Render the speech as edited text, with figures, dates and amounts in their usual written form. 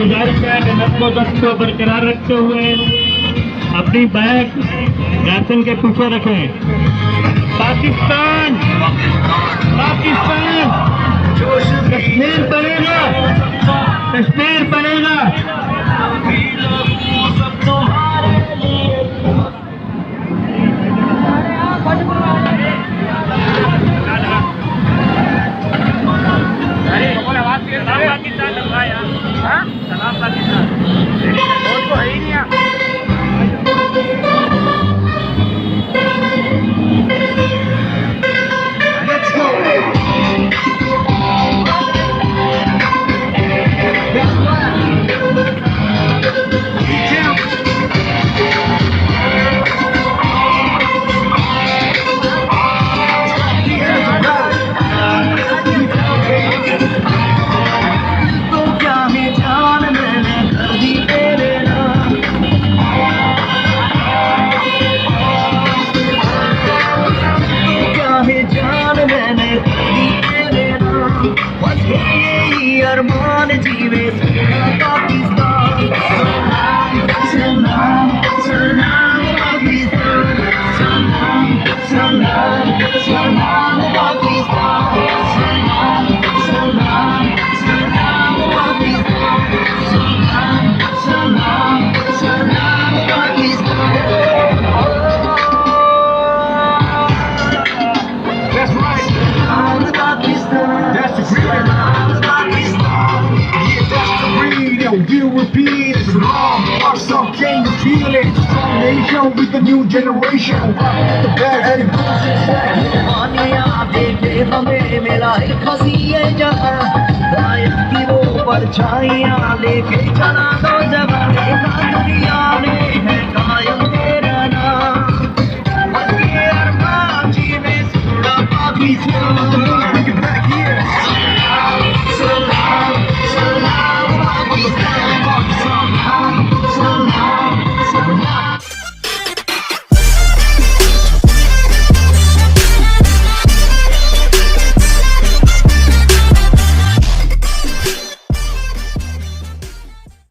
गुजारिश है कि नज़्म को बरकरार रखते हुए अपनी बैग राशन के पीछे रखें। पाकिस्तान पाकिस्तान कश्मीर बनेगा, कश्मीर बनेगा। सलाम पाकिस्तान तो है ही नहीं। With the new generation, the bad attitude. दुनिया देखे हमें मिला है खसी जहां, लायक की वो परछाइयां लेके चला दो।